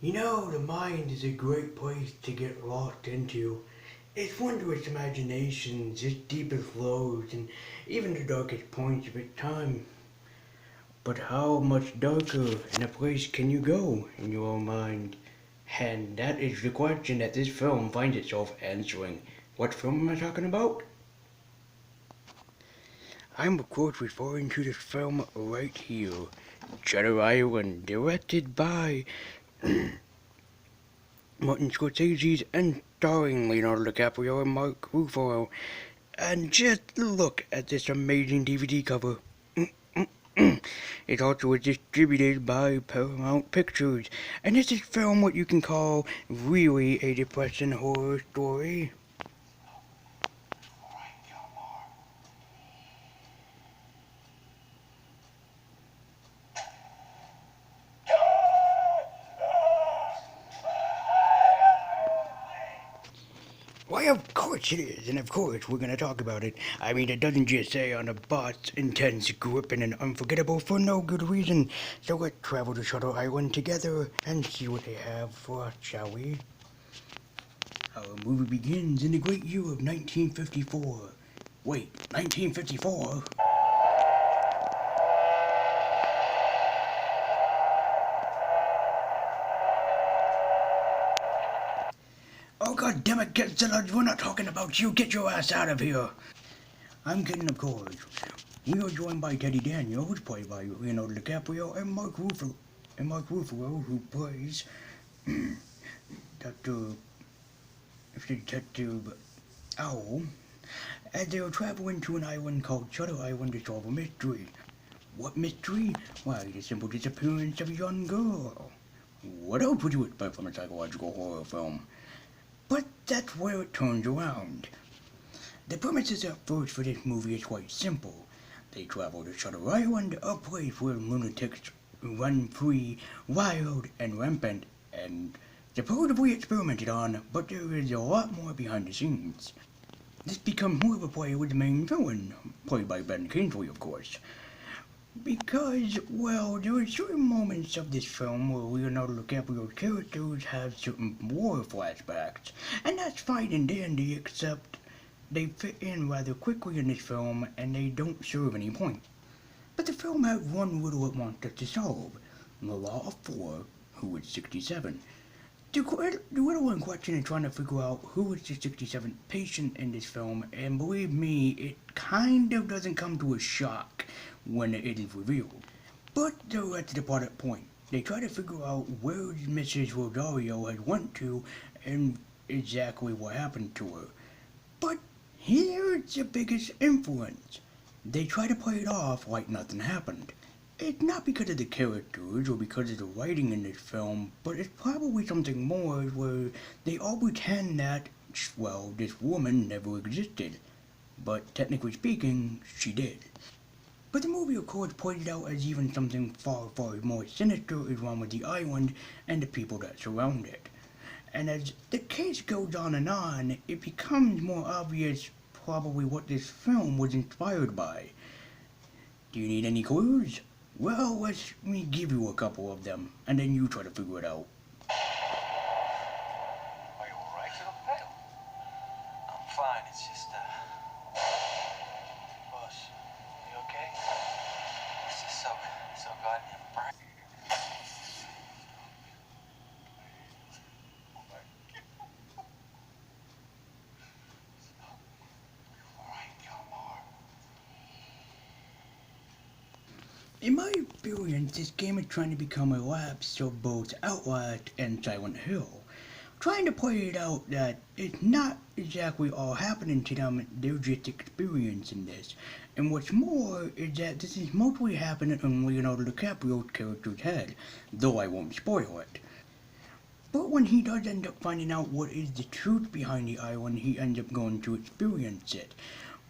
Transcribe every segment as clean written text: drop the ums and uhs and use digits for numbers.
You know, the mind is a great place to get lost into. Its wondrous imaginations, its deepest lows, and even the darkest points of its time. But how much darker in a place can you go in your own mind? And that is the question that this film finds itself answering. What film am I talking about? I'm of course referring to this film right here, Shudder Island, directed by Martin Scorsese and starring Leonardo DiCaprio and Mark Ruffalo. And just look at this amazing DVD cover. It also was distributed by Paramount Pictures, and this is film what you can call really a depressing horror story. Why, of course it is, and of course we're gonna talk about it. I mean, it doesn't just say on the box, intense, gripping, and unforgettable for no good reason. So let's travel to Shudder Island together and see what they have for us, shall we? Our movie begins in the great year of 1954. Wait, 1954? Oh, god damn it, Godzilla, we're not talking about you. Get your ass out of here. I'm kidding, of course. We are joined by Teddy Daniels, played by Leonardo DiCaprio, and Mark Ruffalo, who plays Dr. Detective Owl, as they are traveling to an island called Shudder Island to solve a mystery. What mystery? Why, the simple disappearance of a young girl. What else would you expect from a psychological horror film? But that's where it turns around. The premises at first for this movie is quite simple. They travel to Shudder Island, a place where lunatics run free, wild, and rampant, and supposedly experimented on, but there is a lot more behind the scenes. This becomes more of a play with the main villain, played by Ben Kingsley, of course. Because, well, there are certain moments of this film where Leonardo DiCaprio's characters have certain war flashbacks, and that's fine and dandy, except they fit in rather quickly in this film and they don't serve any point. But the film has one riddle it wants us to solve: the Law of Four, who is 67. The riddle in question is trying to figure out who is the 67th patient in this film, and believe me, it kind of doesn't come to a shock when it is revealed. But that's the part at point. They try to figure out where Mrs. Rosario had went to and exactly what happened to her. But here's the biggest influence. They try to play it off like nothing happened. It's not because of the characters or because of the writing in this film, but it's probably something more where they all pretend that, well, this woman never existed. But technically speaking, she did. But the movie, of course, pointed out as even something far, far more sinister is wrong with the island and the people that surround it. And as the case goes on, it becomes more obvious probably what this film was inspired by. Do you need any clues? Well, let me give you a couple of them, and then you try to figure it out. Are you alright, little pal? I'm fine, it's just, boss, you okay? It's just so goddamn bright. In my experience, this game is trying to become a lapse of both Outlast and Silent Hill. Trying to play it out that it's not exactly all happening to them, they're just experiencing this. And what's more is that this is mostly happening in Leonardo DiCaprio's character's head, though I won't spoil it. But when he does end up finding out what is the truth behind the island, he ends up going to experience it.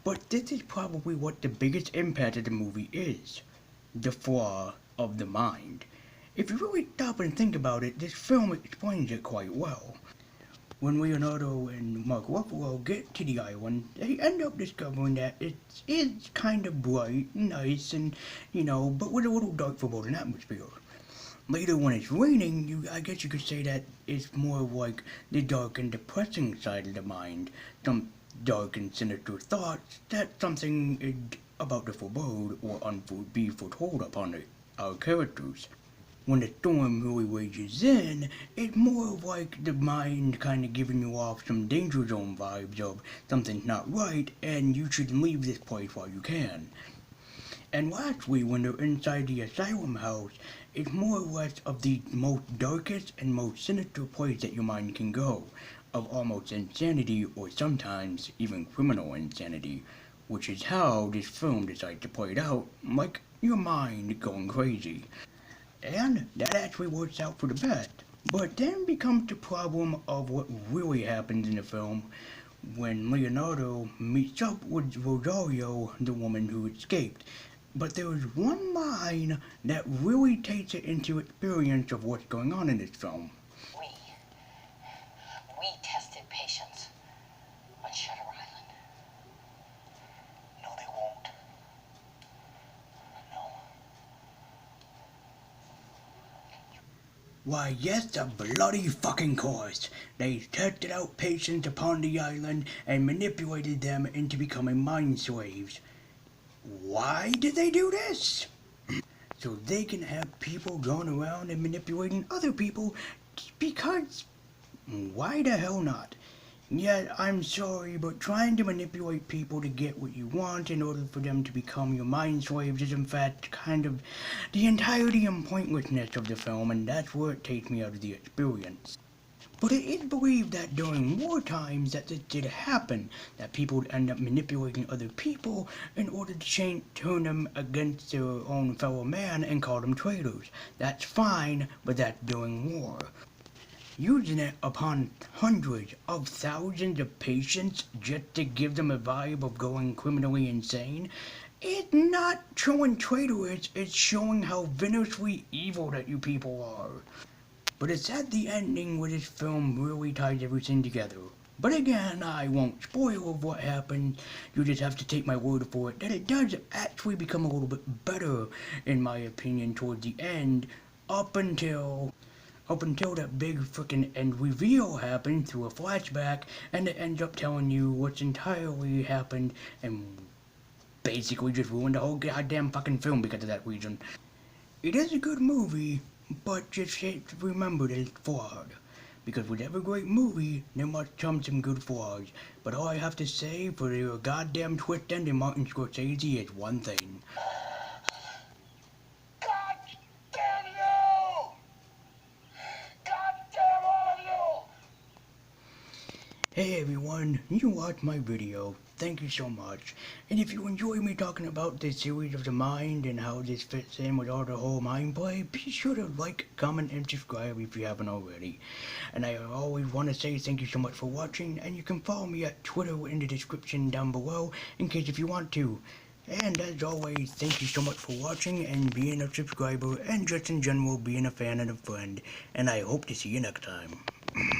But this is probably what the biggest impact of the movie is: the flaw of the mind. If you really stop and think about it, this film explains it quite well. When Leonardo and Mark Ruffalo get to the island, they end up discovering that it is kind of bright, nice, and, but with a little dark foreboding atmosphere. Later when it's raining, I guess you could say that it's more of like the dark and depressing side of the mind. Some dark and sinister thoughts that something is about to forebode or be foretold upon our characters. When the storm really rages in, it's more of like the mind kind of giving you off some danger zone vibes of something's not right and you should leave this place while you can. And lastly, when they're inside the asylum house, it's more or less of the most darkest and most sinister place that your mind can go, of almost insanity or sometimes even criminal insanity, which is how this film decides to play it out, like your mind going crazy. And that actually works out for the best. But then becomes the problem of what really happens in the film when Leonardo meets up with Rosario, the woman who escaped. But there is one line that really takes it into experience of what's going on in this film. We tested patients on Shudder Island. No, they won't. No. Why, yes, of bloody fucking course. They tested out patients upon the island and manipulated them into becoming mind slaves. Why did they do this? So they can have people going around and manipulating other people because why the hell not? Yet, I'm sorry, but trying to manipulate people to get what you want in order for them to become your mind slaves is in fact kind of the entirety and pointlessness of the film, and that's where it takes me out of the experience. But it is believed that during war times that this did happen, that people would end up manipulating other people in order to turn them against their own fellow man and call them traitors. That's fine, but that's during war. Using it upon hundreds of thousands of patients just to give them a vibe of going criminally insane, it's not showing traitors, it's showing how venomously evil that you people are. But it's at the ending where this film really ties everything together. But again, I won't spoil of what happens, you just have to take my word for it that it does actually become a little bit better, in my opinion, towards the end, up until that big frickin' end reveal happened through a flashback, and it ends up telling you what's entirely happened, and basically just ruined the whole goddamn fucking film because of that reason. It is a good movie, but just remember that it's flawed. Because with every great movie, there must come some good flaws. But all I have to say for your goddamn twist ending Martin Scorsese is one thing. Hey everyone, you watched my video, thank you so much. And if you enjoy me talking about this series of the mind and how this fits in with all the whole mind play, be sure to like, comment, and subscribe if you haven't already. And I always want to say thank you so much for watching, and you can follow me at Twitter in the description down below in case if you want to. And as always, thank you so much for watching and being a subscriber and just in general being a fan and a friend. And I hope to see you next time.